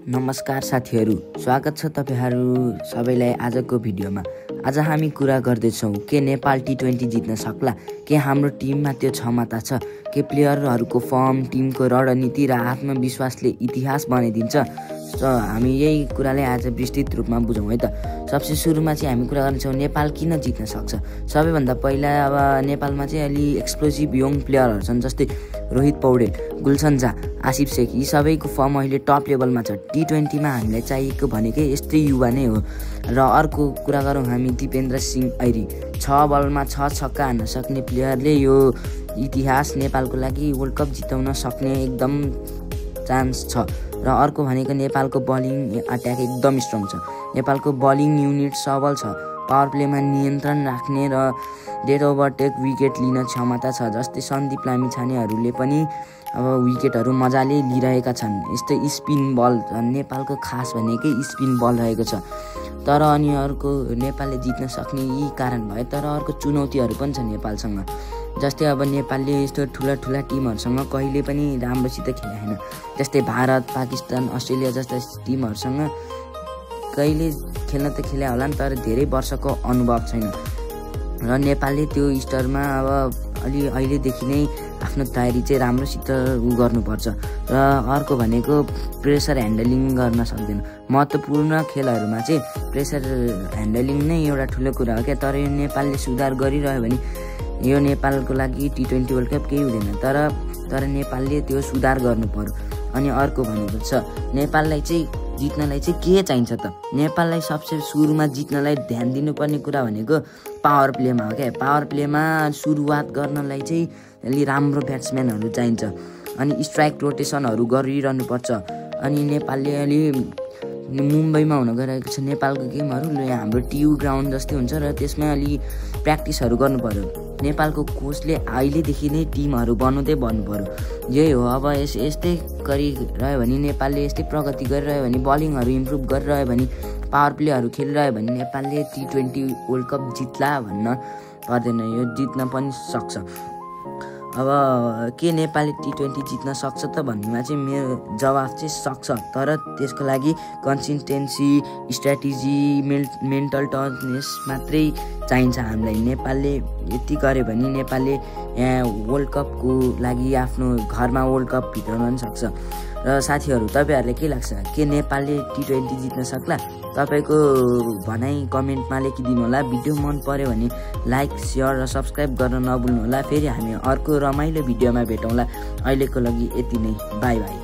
नमस्कार साथीहरू, स्वागत छ तपाईहरू सबैलाई आजको भिडियोमा। आज हामी कुरा गर्दैछौँ के नेपाल टी20 जित्न सक्ला, के हाम्रो टिममा त्यो क्षमता छ, के प्लेयरहरूको फर्म, टिमको रणनीति र आत्मविश्वासले इतिहास बनाइदिन्छ। हामी यही कुरालाई आज विस्तृत रूपमा बुझौँ है त। सबसे सुरुमा चाहिँ हामी कुरा गर्नेछौँ नेपाल किन जित्न सक्छ। सबैभन्दा पहिला अब नेपालमा चाहिँ अलि एक्सप्लोजिभ यङ प्लेयरहरू छन्, जस्तै रोहित पौडेल, गुलसन झा, आसिफ शेख। यी सबैको फर्म अहिले टप लेभलमा छ। टी20मा हामीलाई चाहिएको भनेकै यस्तै युवा नै हो। र अर्को कुरा गरौँ हामी दिपेन्द्र सिंह ऐरी, 6 बलमा 6 छक्का हान्न सक्ने प्लेयरले यो इतिहास नेपालको लागि वर्ल्ड कप जिताउन सक्ने एकदम चान्स छ। र अर्को भनेको नेपालको बलिङ अट्याक एकदम स्ट्रङ छ। नेपालको बलिङ युनिट सबल छ, पावर प्लेमा नियन्त्रण राख्ने र डेड ओभरटेक विकेट लिन क्षमता छ। जस्तै सन्दीप लामिछानेहरूले पनि अब विकेटहरू मजाले लिइरहेका छन्। यस्तै स्पिन बल नेपालको खास भनेकै स्पिन बल रहेको छ। तर अनि अर्को नेपालले जित्न सक्ने यी कारण भयो, तर अर्को चुनौतीहरू पनि छ नेपालसँग। जस्तै अब नेपालले यस्तो ठुला टिमहरूसँग कहिले पनि राम्रोसित खेलेन। जस्तै भारत, पाकिस्तान, अस्ट्रेलिया जस्ता टिमहरूसँग कहिले खेल्न त खेले होला नि, तर धेरै वर्षको अनुभव छैन। र नेपालले त्यो स्तरमा अब अहिलेदेखि नै आफ्नो तयारी चाहिँ राम्रोसित गर्नुपर्छ। र अर्को भनेको प्रेसर ह्यान्डलिङ गर्न सक्दैन। महत्त्वपूर्ण खेलहरूमा चाहिँ प्रेसर ह्यान्डलिङ नै एउटा ठुलो कुरा हो क्या। तर यो नेपालले सुधार गरिरह्यो भने यो नेपालको लागि टी20 वर्ल्ड कप केही हुँदैन। तर नेपालले त्यो सुधार गर्नु पर्यो। अनि अर्को भनेको छ नेपाललाई चाहिँ जित्नलाई चाहिँ के चाहिन्छ त। नेपाललाई सबसे सुरुमा जित्नलाई ध्यान दिनुपर्ने कुरा भनेको पावर प्लेमा हो क्या। पावर प्लेमा सुरुवात गर्नलाई चाहिँ अलि राम्रो ब्याट्सम्यानहरू चाहिन्छ। अनि स्ट्राइक रोटेसनहरू गरिरहनुपर्छ। अनि नेपालले अलि मुम्बईमा हुन गइरहेको छ नेपालको गेमहरू, हाम्रो टियु ग्राउन्ड जस्तै हुन्छ र त्यसमा अलि प्र्याक्टिसहरू गर्नु पर्यो। नेपालको कोचले अहिलेदेखि नै टिमहरू बनाउँदै भन्नु पर्यो। यही हो, अब यस्तै गरिरह्यो भने नेपालले यस्तै प्रगति गरिरह्यो भने, बलिङहरू इम्प्रुभ गरिरह्यो भने, पावर प्लेहरू खेलिरह्यो भने नेपालले टी20 वर्ल्ड कप जित्ला भन्न पर्दैन, यो जित्न पनि सक्छ। अब के नेपालले टी20 जित्न सक्छ त भन्नेमा चाहिँ मेरो जवाफ चाहिँ सक्छ। तर त्यसको लागि कन्सिस्टेन्सी, स्ट्राटेजी, मेन्टल टफनेस मात्रै चाहिन्छ हामीलाई। नेपालले यति गर्यो भने नेपालले यहाँ वर्ल्ड कपको लागि आफ्नो घरमा वर्ल्ड कप भित्राउन पनि सक्छ। र साथीहरू, तपाईँहरूलाई के लाग्छ, के नेपालले टी20 जित्न सक्ला? तपाईँको भनाइ कमेन्टमा लेखिदिनु होला। भिडियो मन पर्यो भने लाइक, सेयर र सब्सक्राइब गर्न नभुल्नु होला। फेरि हामी अर्को रमाइलो भिडियोमा भेटौँला। अहिलेको लागि यति नै, बाई बाई।